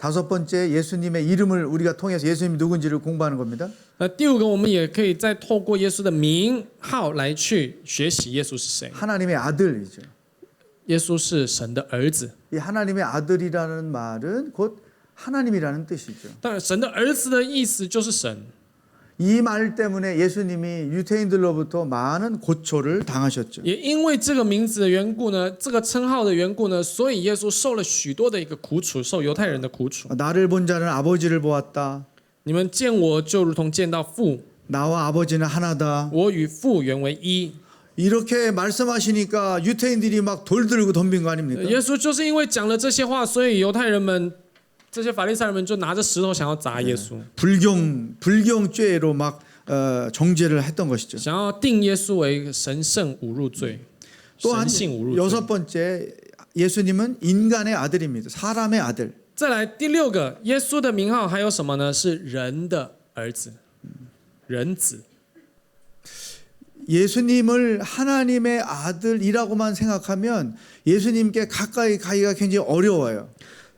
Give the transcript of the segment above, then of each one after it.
다섯 번째 예수님의 이름을 우리가 통해서 예수님이 누군지를 공부하는 겁니다. 第五个，我们也可以再透过耶稣的名号来去学习耶稣是谁。 하나님의 아들이죠. 耶稣是神的儿子。 이 하나님의 아들이라는 말은 곧 하나님이라는 뜻이죠. 当然，神的儿子的意思就是神。 이 말 때문에 예수님이 유대인들로부터 많은 고초를 당하셨죠. 也因为这个名字的缘故呢，这个称号的缘故呢，所以耶稣受了许多的一个苦楚，受犹太人的苦楚。 나를 본 자는 아버지를 보았다. 你们见我就如同见到父， 나와 아버지는 하나다. 我与父原为一。 이렇게 말씀하시니까 유대인들이 막 돌 들고 덤빈 거 아닙니까? 耶稣就是因为讲了这些话，所以犹太人们这些法利赛人们就拿着石头想要砸耶稣， 불경죄로 막 정죄를 했던 것이죠. 想要定耶稣为神圣侮辱罪， 또한 神性侮辱罪。 여섯 번째 예수님은 인간의 아들입니다. 사람의 아들. 再来第六个，耶稣的名号还有什么呢？是人的儿子，人子。 예수님을 하나님의 아들이라고만 생각하면 예수님께 가까이 가기가 굉장히 어려워요.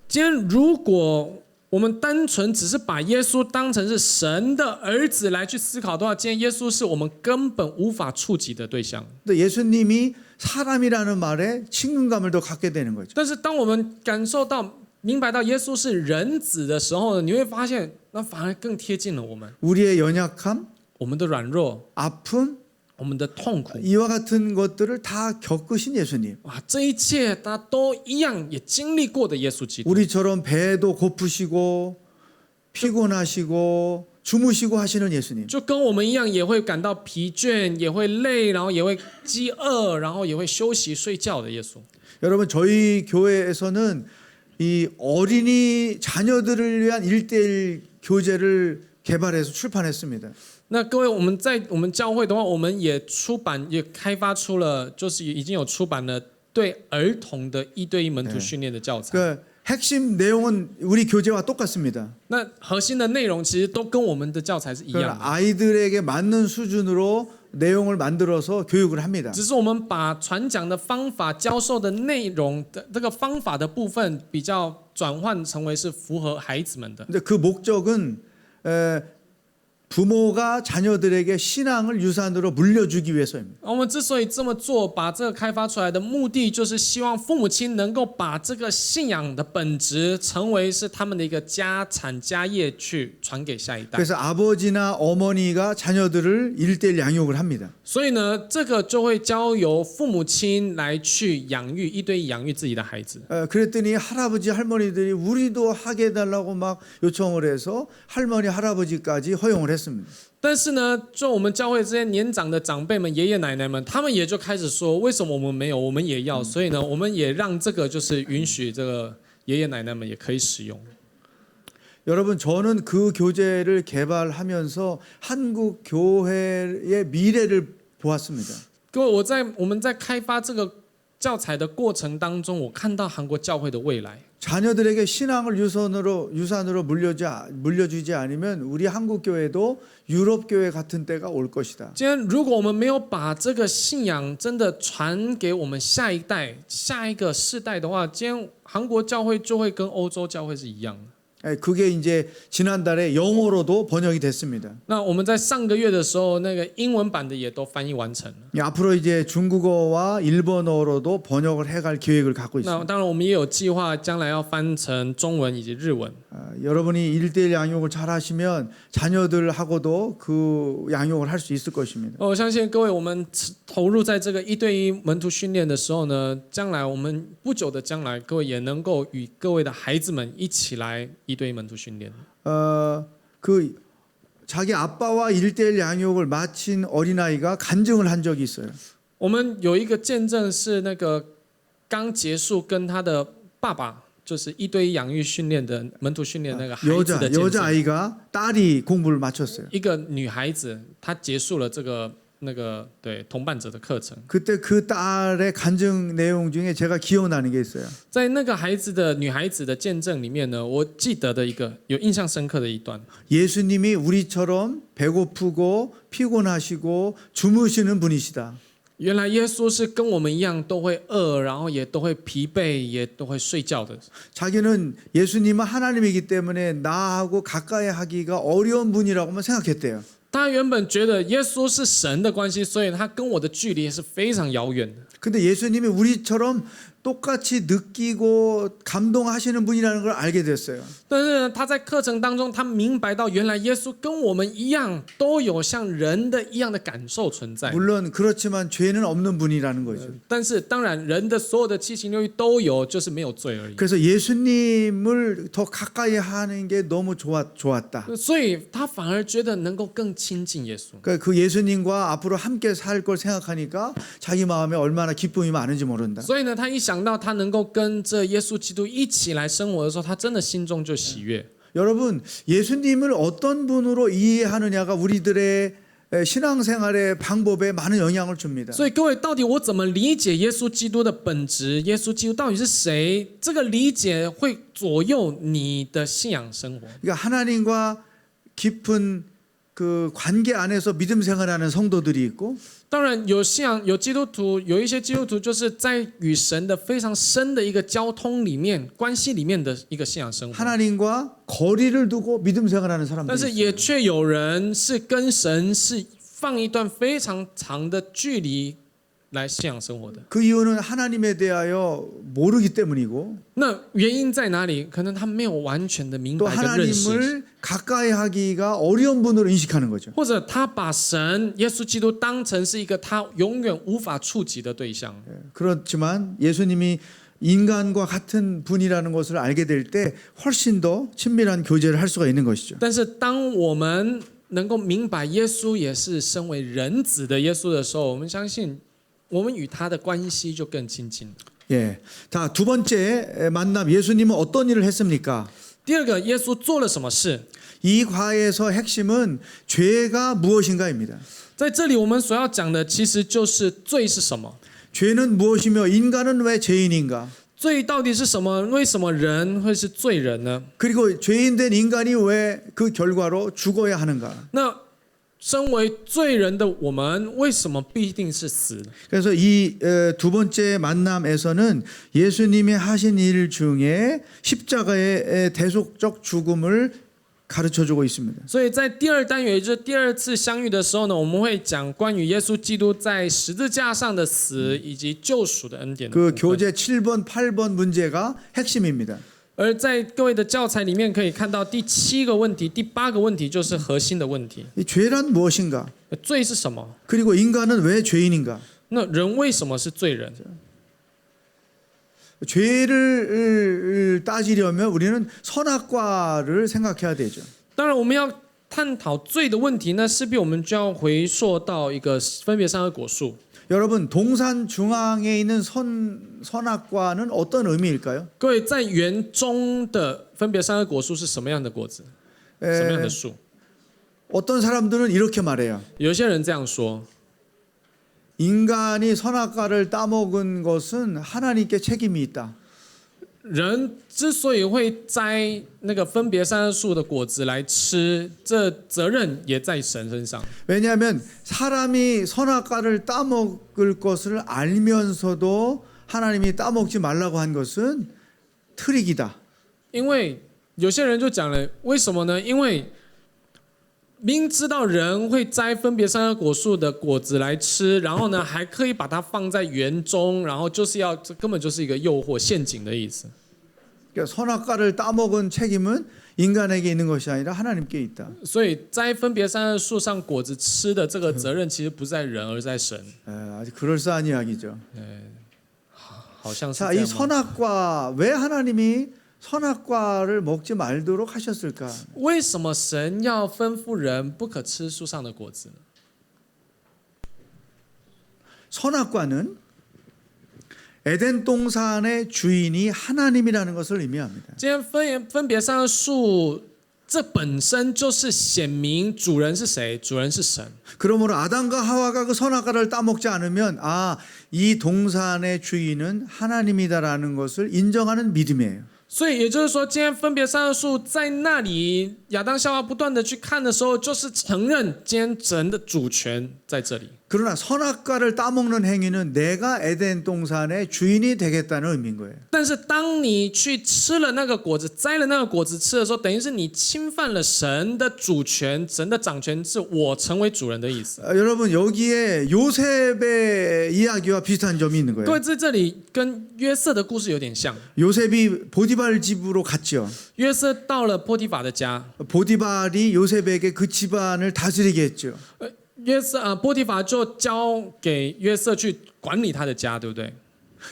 今天如果我们单纯只是把耶稣当成是神的儿子来去思考的话，今天耶稣是我们根本无法触及的对象。 근데 예수님이 사람이라는 말에 친근감을 더 갖게 되는 거죠. 但是当我们感受到、明白到耶稣是人子的时候呢，你会发现，那反而更贴近了我们， 우리의 연약함, 我们的软弱、 아픔, 我们的痛苦。 이와 같은 것들을 다 겪으신 예수님. 哇，这一切他都一样也经历过的耶稣基督。 우리처럼 배도 고프시고 피곤하시고 주무시고 하시는 예수님. 就跟我们一样，也会感到疲倦，也会累，然后也会饥饿，然后也会休息睡觉的耶稣。 여러분 저희 교회에서는 이 어린이 자녀들을 위한 1:1 교재를 개발해서 출판했습니다. 那各位，我们在我们教会的话，我们也出版，也开发出了，就是已经有出版了对儿童的1:1门徒训练的教材。 그 핵심 내용은 우리 교재와 똑같습니다. 那核心的内容其实都跟我们的教材是一样的， 아이들에게 맞는 수준으로 내용을 만들어서 교육을 합니다. 只是我们把传讲的方法、教授的内容的这个方法的部分，比较转换成为是符合孩子们的。 근데 그 목적은 부모가 자녀들에게 신앙을 유산으로 물려주기 위해서입니다. 我们之所以这么做，把这个开发出来的目的，就是希望父母亲能够把这个信仰的本质，成为是他们的一个家产家业，去传给下一代。 그래서 아버지나 어머니가 자녀들을 1:1 양육을 합니다. 所以呢，这个就会交由父母亲来去养育1:1养育自己的孩子。 그랬더니 할아버지 할머니들이 우리도 하게 해달라고 막 요청을 해서 할머니 할아버지까지 허용을 했습니다. 但是呢，就我们教会这些年长的长辈们、爷爷奶奶们，他们也就开始说，为什么我们没有，我们也要。所以呢，我们也让这个就是允许这个爷爷奶奶们也可以使用。 여러분 저는 그 교재를 개발하면서 한국 교회의 미래를 보았습니다. 各位，我们在开发这个教材的过程当中，我看到韩国教会的未来。 자녀들에게 신앙을 유산으로 물려주지 않으면 우리 한국 교회도 유럽 교회 같은 때가 올 것이다. 今天如果我们没有把这个信仰真的传给我们下一代、下一个世代的话，今天韩国教会就会跟欧洲教会是一样的。 그게 이제 지난달에 영어로도 번역이 됐습니다. 那我们在上个月的时候，那个英文版的也都翻译完成了。 앞으로 이제 중국어와 일본어로도 번역을 해갈 계획을 갖고 那 있습니다. 当然，我们也有计划，将来要翻成中文以及日文。 여러분이 1:1 양육을 잘하시면 자녀들하고도 그 양육을 할 수 있을 것입니다. 我相信各位，我们投入在这个1:1门徒训练的时候呢，将来我们不久的将来，各位也能够与各位的孩子们一起来1:1门徒训练。 그 자기 아빠와 1:1 양육을 마친 어린아이가 간증을 한 적이 있어요. 我们有一个见证是那个刚结束跟他的爸爸，就是1:1养育训练的门徒训练那个孩子的见证。 여자아이가 딸이 공부를 마쳤어요. 一个女孩子，她结束了这个对同伴者的课程。 그때 그 딸의 간증 내용 중에 제가 기억나는 게 있어요. 在那个女孩子的见证里面呢，我记得的一个有印象深刻的一段。 예수님이 우리처럼 배고프고 피곤하시고 주무시는 분이시다. 原来耶稣是跟我们一样都会饿，然后也都会疲惫，也都会睡觉的。 자기는 예수님은 하나님이기 때문에 나하고 가까이 하기가 어려운 분이라고만 생각했대요. 他原本觉得耶稣是神的关系，所以他跟我的距离是非常遥远的。 근데 예수님이 우리처럼 똑같이 느끼고 감동하시는 분이라는 걸 알게 됐어요. 但是呢，他在课程当中，他明白到原来耶稣跟我们一样，都有像人的一样的感受存在。 물론 그렇지만 죄는 없는 분이라는 거죠. 但是当然，人的所有的七情六欲都有，就是没有罪而已。 그래서 예수님을 더 가까이 하는 게 너무 좋았다. 所以他反而觉得能够更亲近耶稣。 그러니까 그 예수님과 앞으로 함께 살 걸 생각하니까 자기 마음에 얼마나 기쁨이 많은지 모른다. 所以呢，他一想到他能够跟着耶稣基督一起来生活的时候，他真的心中就喜悦。 여러분, 예수님을 어떤 분으로 이해하느냐가 우리들의 신앙생활의 방법에 많은 영향을 줍니다. 所以各位，到底我怎么理解耶稣基督的本质？耶稣基督到底是谁？这个理解会左右你的信仰生活。 그러니까 하나님과 깊은 그 관계 안에서 믿음 생활하는 성도들이 있고 当然有信仰，有基督徒，有一些基督徒就是在与神的非常深的一个交通里面、关系里面的一个信仰生活。 하나님과 거리를 두고 믿음 생활하는 但 사람들이 是 있어요. 也却有人是跟神是放一段非常长的距离来信仰生活的。 그 이유는 하나님에 대하여 모르기 때문이고 那原因在哪里？可能他没有完全的明 또 白跟认识， 하나님을 가까이 하기가 어려운 분으로 인식하는 거죠. 或者他把神耶稣基督当成是一个他永远无法触及的对象。 그렇지만 예수님이 인간과 같은 분이라는 것을 알게 될 때 훨씬 더 친밀한 교제를 할 수가 있는 것이죠. 但是当我们能够明白耶稣也是身为人子的耶稣的时候，我们相信我们与他的关系就更亲近。 예. 자, 두 번째 만남 예수님은 어떤 일을 했습니까? 第二个，耶稣做了什么事？ 이 과에서 핵심은 죄가 무엇인가입니다. 在这里我们所要讲的其实就是罪是什么， 죄는 무엇이며 인간은 왜 죄인인가? 罪到底是什么？为什么人会是罪人呢？ 그리고 죄인된 인간이 왜 그 결과로 죽어야 하는가? 那身为罪人的我们，为什么必定是死？ 그래서 이 두 번째 만남에서는 예수님이 하신 일 중에 십자가의 대속적 죽음을 가르쳐주고 있습니다. 所以在第二单元，也就是第二次相遇的时候呢，我们会讲关于耶稣基督在十字架上的死以及救赎的恩典的 그 部分。 교재 7번, 8번 문제가 핵심입니다. 而在各位的教材里面可以看到第7个问题、第8个问题就是核心的问题。 이 죄란 무엇인가? 罪是什么？ 그리고 인간은 왜 죄인인가? 那人为什么是罪人？ 죄를 따지려면 우리는 선악과를 생각해야 되죠. 当然，我们要探讨罪的问题，那势必我们就要回溯到一个分别善恶果树。 여러분 동산 중앙에 있는 선악과는 어떤 의미일까요? 各位，在园中的分别善恶果树是什么样的果子？什么样的树？ 어떤 사람들은 이렇게 말해요. 有些人这样说： 인간이 선악과를 따먹은 것은 하나님께 책임이 있다. 人之所以会摘那个分别善恶树的果子来吃，这责任也在神身上。 왜냐하면 사람이 선악과를 따먹을 것을 알면서도 하나님이 따먹지 말라고 한 것은 트릭이다. 因为有些人就讲了，为什么呢？因为明知道人会摘分别善恶果树的果子来吃，然后呢，还可以把它放在园中，然后就是要，这根本就是一个诱惑、陷阱的意思。 그러니까 선악과를 따먹은 책임은 인간에게 있는 것이 아니라 하나님께 있다. 所以摘分别善恶树上果子吃的这个责任，其实不在人，而在神。 아주 그럴싸한 이야기죠. 好像是这 자, 이 样吗？ 선악과 왜 하나님이 선악과를 먹지 말도록 하셨을까? 为什么神要吩咐人不可吃树上的果子呢？ 선악과는 에덴 동산의 주인이 하나님이라는 것을 의미합니다. 今天分别善恶树，这本身就是显明主人是谁，主人是神。 그러므로 아담과 하와가 그 선악과를 따먹지 않으면 이 동산의 주인은 하나님이다라는 것을 인정하는 믿음이에요. 所以也就是说，今天分别善恶树在那里，亚当夏娃不断的去看的时候，就是承认今天神的主权在这里。 그러나 선악과를 따먹는 행위는 내가 에덴 동산의 주인이 되겠다는 의미인 거예요. 但是当你去吃了那个果子，摘了那个果子吃的时候，等于是你侵犯了神的主权，神的掌权是我成为主人的意思。 여러분 여기에 요셉의 이야기와 비슷한 점이 있는 各 거예요. 位在这里跟约瑟的故事有点像， 요셉이 보디발 집으로 갔죠. 约瑟到了波提法的家， 보디발이 요셉에게 그 집안을 다스리게 했죠. 波提法就交给约瑟去管理他的家，对不对？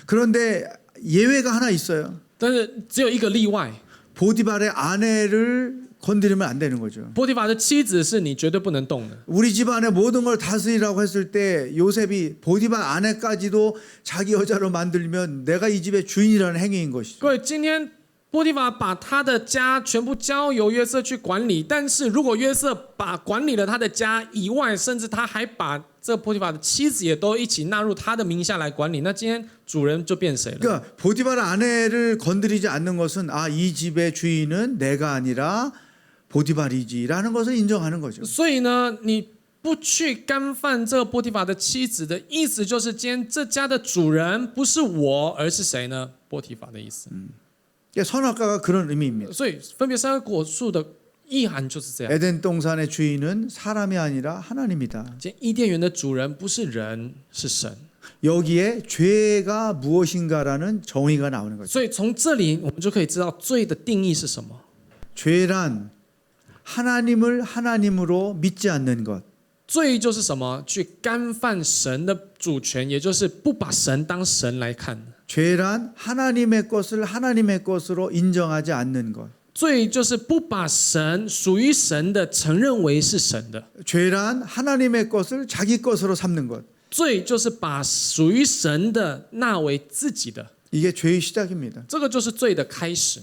그런데 예외가 하나 있어요. 但是只有一个例外， 보디발의 아내를 건드리면 안 되는 거죠. 波提法的妻子是你绝对不能动的。 우리 집안의 모든 걸 다스리라고 했을 때 요셉이 보디발 아내까지도 자기 여자로 만들면 내가 이 집의 주인이라는 행위인 것이죠. 各位，今天波提法把他的家全部交由约瑟去管理，但是如果约瑟把管理了他的家以外，甚至他还把这波提法的妻子也都一起纳入他的名下来管理，那今天主人就变谁了？ 그러니까 보디발 아내를 건드리지 않는 것은 이 집의 주인은 내가 아니라 보디발이지라는 것을 인정하는 거죠. 所以呢，你不去干犯这个波提法的妻子的意思，就是今天这家的主人不是我，而是谁呢？波提法的意思。 그러니까 선악과가 그런 의미입니다. 所以分别三个果树的意涵就是这样。 에덴 동산의 주인은 사람이 아니라 하나님이다. 今天伊甸园的主人不是人，是神。 여기에 죄가 무엇인가라는 정의가 나오는 거죠. 所以从这里我们就可以知道罪的定义是什么。 죄란 하나님을 하나님으로 믿지 않는 것. 罪就是什么？去干犯神的主权，也就是不把神当神来看。 죄란 하나님의 것을 하나님의 것으로 인정하지 않는 것. 罪就是不把神属于神的承认为是神的。 죄란 하나님의 것을 자기 것으로 삼는 것. 罪就是把属于神的纳为自己的， 이게 죄의 시작입니다. 这个就是罪的开始。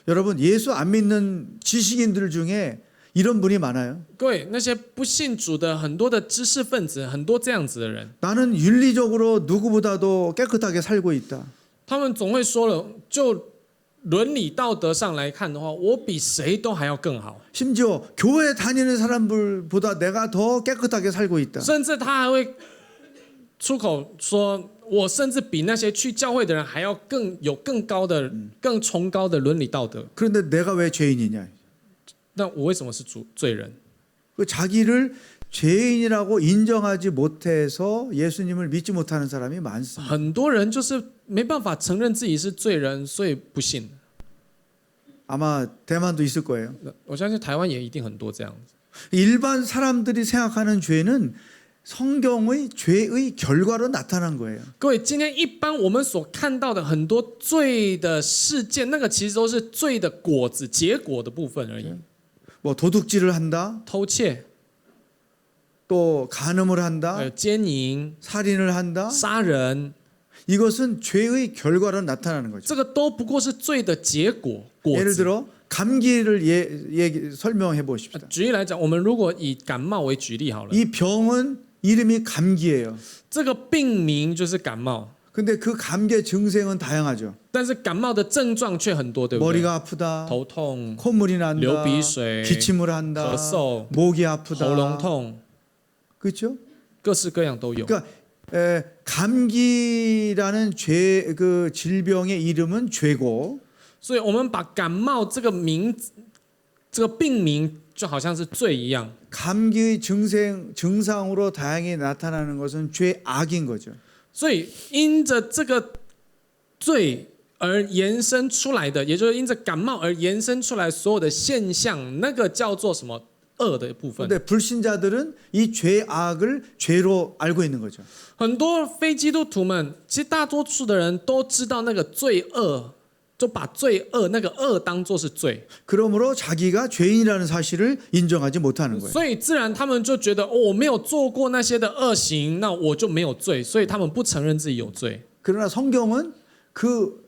여러분 예수 안 믿는 지식인들 중에 이런 분이 많아요. 各位，那些不信主的很多的知识分子，很多这样子的人， 나는 윤리적으로 누구보다도 깨끗하게 살고 있다. 他们总会说了，就伦理道德上来看的话，我比谁都还要更好， 심지어 교회 다니는 사람들보다 내가 더 깨끗하게 살고 있다. 甚至他还会出口说，我甚至比那些去教会的人还要更高的、更崇高的伦理道德。 그런데 내가 왜 죄인이냐? 那我为什么是罪人？ 그 자기를 죄인이라고 인정하지 못해서 예수님을 믿지 못하는 사람이 많습니다. 很多人就是没办法承认自己是罪人，所以不信。 아마 대만도 있을 거예요. 我相信台湾也一定很多这样子。 일반 사람들이 생각하는 죄는 성경의 죄의 결과로 나타난 거예요. 各位，今天一般我们所看到的很多罪的事件，那个其实都是罪的果子、结果的部分而已。 뭐 도둑질을 한다, 偷窃， 또 간음을 还 한다, 有奸淫、 살인을 한다. 杀人， 이것은 죄의 결과로 나타나는 거죠. 这个都不过是罪的结果。果 예를 子。 들어 감기를 설명해 보십시다. 举例来讲，我们如果以感冒为举例好了， 이 병은 이름이 감기예요. 这个病名就是感冒， 근데 그 감기의 증상은 다양하죠. 但是感冒的症状却很多，对不对？ 머리가 아프다, 头痛、 콧물이 난다, 流鼻水、 기침을 한다, 咳嗽、 목이 아프다. 喉咙痛， 그렇죠? 各式各样都有。 그러니까 감기라는 그 질병의 이름은 죄고 所以我们把感冒这个病名就好像是罪一样。 감기의 증상으로 다양히 나타나는 것은 죄악인 거죠. 所以因着这个罪而延伸出来的，也就是因着感冒而延伸出来所有的现象，那个叫做什么恶的部分。 그런데 불신자들은 이 죄악을 죄로 알고 있는 거죠. 很多非基督徒们，其实大多数的人都知道那个罪恶，就把罪恶那个恶当作是罪， 그러므로 자기가 죄인이라는 사실을 인정하지 못하는 거예요. 所以自然他们就觉得哦，我没有做过那些的恶行，那我就没有罪，所以他们不承认自己有罪。 그러나 성경은 그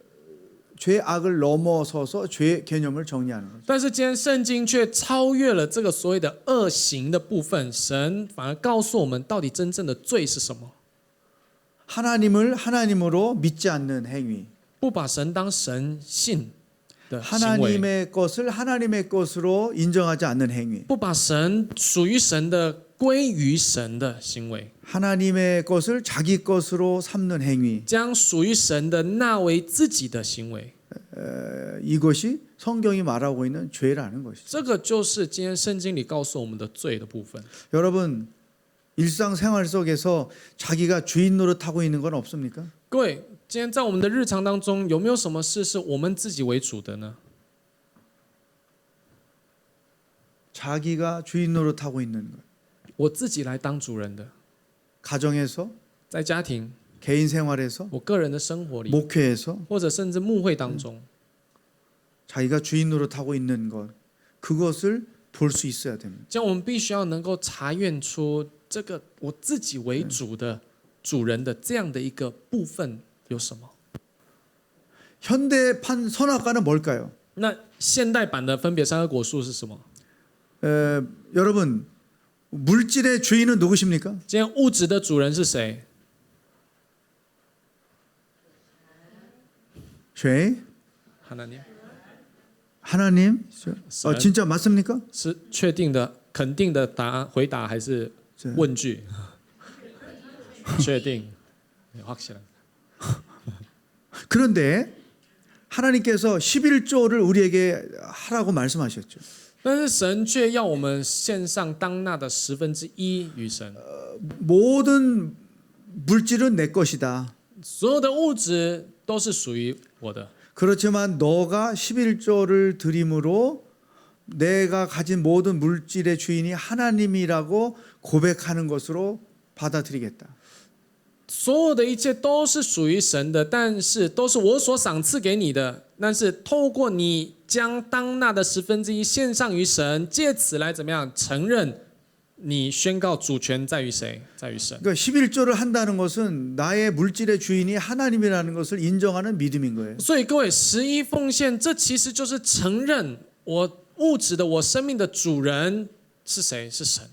죄악을 넘어서서 죄 개념을 정리하는 거죠. 但是今天圣经却超越了这个所谓的恶行的部分，神反而告诉我们到底真正的罪是什么。 하나님을 하나님으로 믿지 않는 행위. 不把神当神信的行为， 하나님의 것을 하나님의 것으로 인정하지 않는 행위. 不把神属于神的归于神的行为， 하나님의 것을 자기 것으로 삼는 행위. 将属于神的纳为自己的行为， 이것이 성경이 말하고 있는 죄라는 것이죠. 这个就是今天圣经里告诉我们的罪的部分。 여러분 일상생활 속에서 자기가 주인 노릇하고 있는 건 없습니까? 各位，今天在我们的日常当中，有没有什么事是我们自己为主的呢？ 자기가 주인 노릇하고 있는 것. 我自己来当主人的， 가정에서, 在家庭、 개인 생활에서, 我个人的生活里， 목회에서 或者甚至牧会当中， 자기가 주인 노릇하고 있는 것. 그것을 볼 수 있어야 됩니다. 这样我们必须要能够查验出这个我自己为主的主人的这样的一个部分有什么。 현대판 선악과는 뭘까요? 那现代版的分别善恶果树是什么？ 여러분 물질의 주인은 누구십니까? 今天物质的主人是谁？ 죄? 하나님 하나님? 神 진짜 맞습니까? 是确定的、肯定的答案回答还是问句？确定，확실한。 그런데 하나님께서 11조를 우리에게 하라고 말씀하셨죠. 但是神却要我们献上当纳的1/10于神。 모든 물질은 내 것이다. 所有的物质都是属于我的。 그렇지만 너가 11조를 드림으로 내가 가진 모든 물질의 주인이 하나님이라고 고백하는 것으로 받아들이겠다. 所有的一切都是属于神的，但是都是我所赏赐给你的。但是透过你将当纳的1/10献上于神，借此来怎么样承认你宣告主权在于谁？在于神。 그러니까 11조를 한다는 것은 나의 물질의 주인이 하나님이라는 것을 인정하는 믿음인 거예요. 所以各位，11奉献，这其实就是承认我物质的、我生命的主人是谁？是神。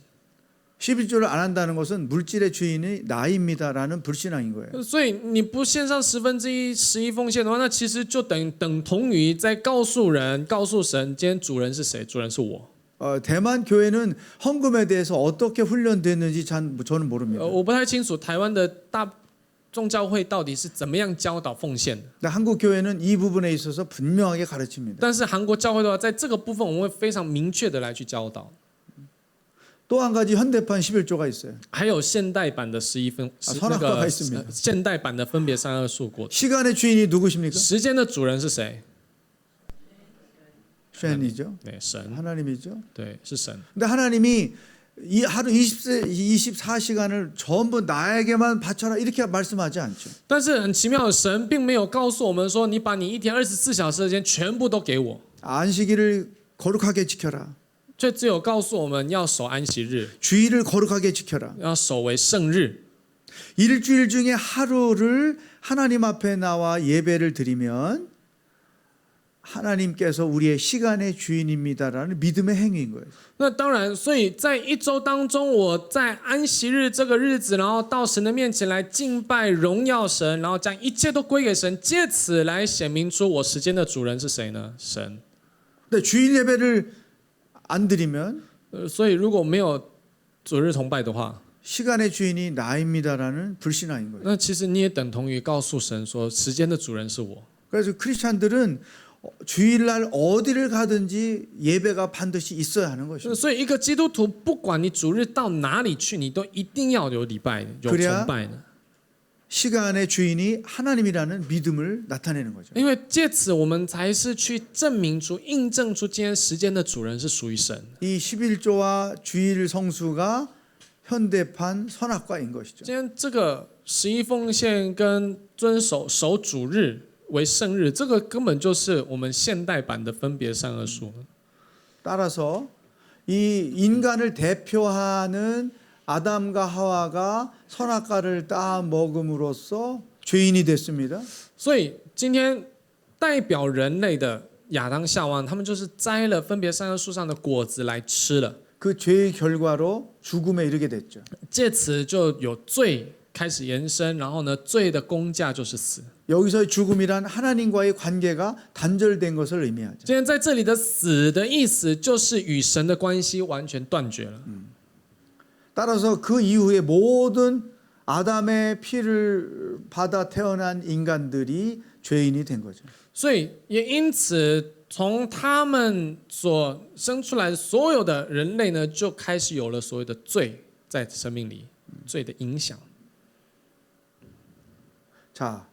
11조를 안 한다는 것은 물질의 주인이 나입니다라는 불신앙인 거예요. 所以你不献上11/10奉献的话，那其实就等同于在告诉人、告诉神，今天主人是谁？主人是我。 대만 교회는 헌금에 대해서 어떻게 훈련됐는지 저는 모릅니다. 我不太清楚台湾的大众教会到底是怎么样教导奉献的。 근데 한국 교회는 이 부분에 있어서 분명하게 가르칩니다. 但是韩国教会的话，在这个部分我们会非常明确的来去教导。 또 한 가지 현대판 11조가 있어요. 还有现代版的11分，那 선악과가 个 있습니다. 现代版的分别善恶树果。 시간의 주인이 누구십니까? 时间的主人是谁？ 션이죠. 对，神， 하나님이죠. 对，是神。 근데 하나님이 이 하루 24시간을 전부 나에게만 바쳐라 이렇게 말씀하지 않죠. 但是很奇妙的，神并没有告诉我们说，你把你一天24小时的时间全部都给我， 안식일을 거룩하게 지켜라. 却只有告诉我们要守安息日， 주일을 거룩하게 지켜라. 要守为圣日。 일주일 중에 하루를 하나님 앞에 나와 예배를 드리면 하나님께서 우리의 시간의 주인입니다라는 믿음의 행위인 거예요. 那当然，所以在一周当中，我在安息日这个日子，然后到神的面前来敬拜、荣耀神，然后将一切都归给神，借此来显明出我时间的主人是谁呢？神。 근데 주일 예배를 안 드리면 所以如果没有主日崇拜的话， 시간의 주인이 나입니다라는 불신앙인 거예요. 那其实你也等同于告诉神说，时间的主人是我。 그래서 크리스찬들은 주일날 어디를 가든지 예배가 반드시 있어야 하는 것입니다. 所以一个基督徒，不管你主日到哪里去，你都一定要有礼拜、有崇拜的。 시간의 주인이 하나님이라는 믿음을 나타내는 거죠. 因为借此我们才是去证明出、印证出今天时间的主人是属于神。 이 11조와 주일 성수가 현대판 선악과인 것이죠. 今天这个11奉献跟遵守守主日为圣日，这个根本就是我们现代版的分别善恶树。 따라서 이 인간을 대표하는 아담과 하와가 선악과를 따 먹음으로써 죄인이 됐습니다. 所以今天代表人类的亚当夏娃，他们就是摘了分别善恶树上的果子来吃了， 그 죄의 결과로 죽음에 이르게 됐죠. 借此就有罪开始延伸，然后呢，罪的工价就是死。 여기서의 죽음이란 하나님과의 관계가 단절된 것을 의미하죠. 今天在这里的死的意思，就是与神的关系完全断绝了。 따라서 그 이후에 모든 아담의 피를 받아 태어난 인간들이 죄인이 된 거죠. 所以也因此，从他们所生出来的所有的人类呢，就开始有了所谓的罪在生命里，罪的影响。 자,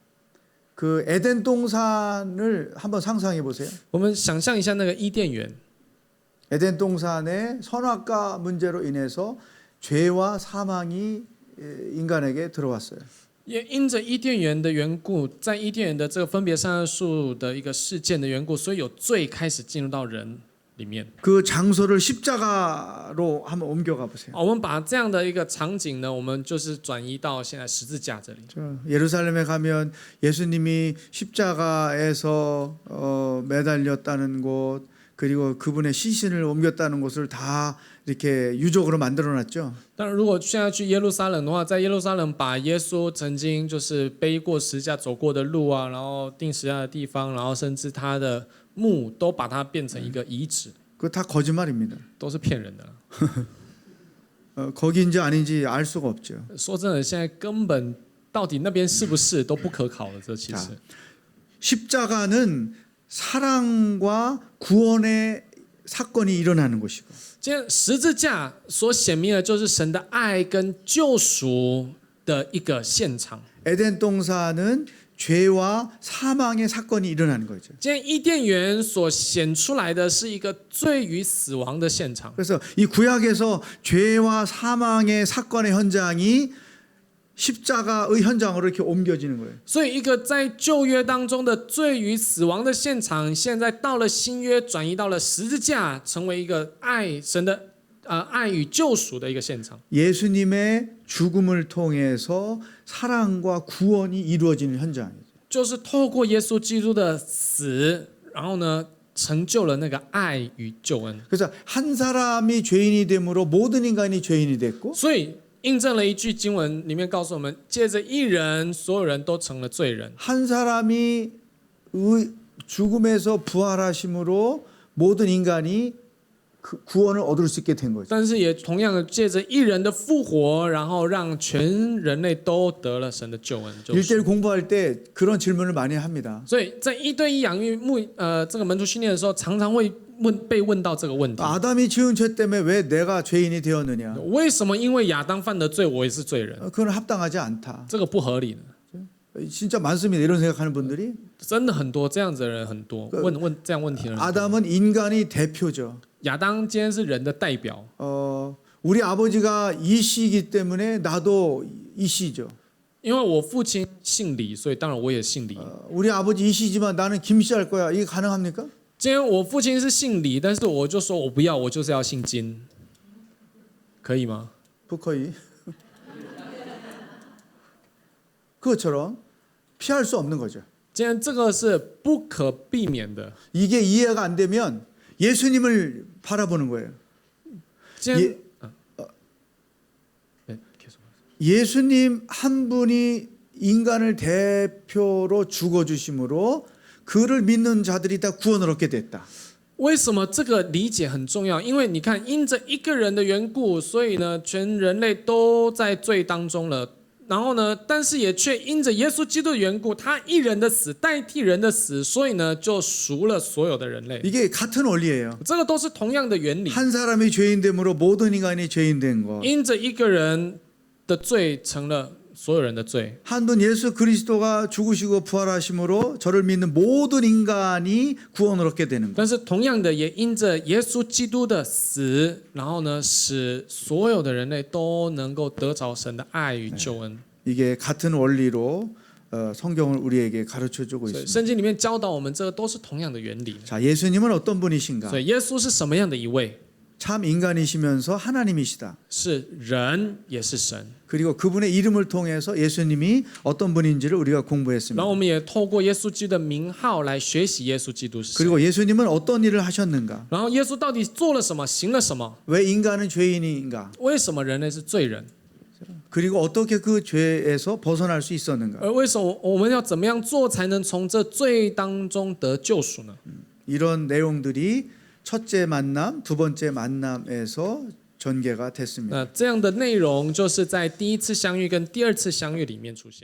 그 에덴 동산을 한번 상상해 보세요. 我们想象一下那个伊甸园， 에덴 동산의 선악과 문제로 인해서 죄와 사망이 인간에게 들어왔어요. 也因着伊甸园的缘故，在伊甸园的这个分别善恶树的一个事件的缘故，所以有罪开始进入到人里面。 그 장소를 십자가로 한번 옮겨가 보세요. 我们把这样的一个场景呢，我们就是转移到现在十字架这里。 예루살렘에 가면 예수님이 십자가에서 매달렸다는 곳, 그리고 그분의 시신을 옮겼다는 곳을 다 이렇게 유적으로 만들어놨죠. 但如果现在去耶路撒冷的话，在耶路撒冷把耶稣曾经就是背过十字架走过的路啊，然后钉十字架的地方，然后甚至他的墓都把它变成一个遗址， 그거 다 거짓말입니다. 都是骗人的了。 거기인지 아닌지 알 수가 없죠. 说真的，现在根本到底那边是不是都不可考了。这其实 십자가는 사랑과 구원의 사건이 일어나는 곳이고, 今天十字架所显明的就是神的爱跟救赎的一个现场。 에덴 동산은 죄와 사망의 사건이 일어나는 거죠. 今天伊甸园所显出来的是一个罪与死亡的现场。 그래서 이 구약에서 죄와 사망의 사건의 현장이 십자가의 현장으로 이렇게 옮겨지는 거예요. 所以，一个在旧约当中的罪与死亡的现场，现在到了新约，转移到了十字架，成为一个神的爱与救赎的一个现场。 예수님의 죽음을 통해서 사랑과 구원이 이루어지는 현장이죠. 就是透过耶稣基督的死，然后呢，成就了那个爱与救恩。 그래서 한 사람이 죄인이 됨으로 모든 인간이 죄인이 됐고, 所以，印证了一句经文里面告诉我们：借着一人，所有人都成了罪人。 한 사람이 죽음에서 부활하심으로 모든 인간이 그 구원을 얻을 수 있게 된 거죠. 但是也同样的，借着一人的复活，然后让全人类都得了神的救恩。救赎 1대1 공부할 때 그런 질문을 많이 합니다. 所以在一对一养育这个门徒训练的时候，常常会被问到这个问题： 아담이 지은 죄 때문에 왜 내가 죄인이 되었느냐? 为什么因为亚当犯的罪，我也是罪人？ 그건 합당하지 않다. 这个不合理的。 진짜 많습니다. 이런 생각하는 분들이. 真的很多这样子的人很多，问这样问题的人很多。 아담은 인간의 대표죠. 亚当今天是人的代表， 우리 아버지가 이씨이기 때문에 나도 이씨죠. 因为我父亲姓李，所以当然我也姓李。 우리 아버지 이씨지만 나는 김씨 할 거야. 이게 가능합니까? 今天我父亲是姓李，但是我就说我不要，我就是要姓金，可以吗？ 북커이. 그것처럼 피할 수 없는 거죠. 今天这个是不可避免的。 이게 이해가 안 되면 예수님을 바라보는 거예요. 今天 예수님 한 분이 인간을 대표로 죽어주심으로 그를 믿는 자들이 다 구원을 얻게 됐다. 为什么这个理解很重要？因为你看，因着一个人的缘故，所以呢，全人类都在罪当中了。然后呢，但是也却因着耶稣基督的缘故，他一人的死代替人的死，所以呢，就赎了所有的人类。 이게 같은 원리예요. 这个都是同样的原理。 한 사람이 죄인됨으로 모든 인간이 죄인된 것. 因着一个人的罪成了所有人的罪。 한 분 예수 그리스도가 죽으시고 부활하심으로 저를 믿는 모든 인간이 구원을 얻게 되는 것. 但是同样的，也因着耶稣基督的死，然后呢，使所有的人类都能够得着神的爱与救恩。 이게 같은 원리로 성경을 우리에게 가르쳐 주고 所以 있습니다. 圣经里面教导我们，这个都是同样的原理。 자, 예수님은 어떤 분이신가? 所以耶稣是什么样的一位？ 참 인간이시면서 하나님이시다. 是人，也是神。 그리고 그분의 이름을 통해서 예수님이 어떤 분인지를 우리가 然 공부했습니다. 后我们也透过耶稣基督的名号来学习耶稣基督是谁。 그리고 예수님은 어떤 일을 하셨는가? 然后耶稣到底做了什么，行了什么？ 왜 인간은 죄인인가? 为什么人类是罪人？ 그리고 어떻게 그 죄에서 벗어날 수 있었는가? 而为什么我们要怎么样做才能从这罪当中得救赎呢？ 이런 내용들이 첫째 만남, 두 번째 만남에서 전개가 됐습니다. 那这样的内容就是在第一次相遇跟第二次相遇里面出现。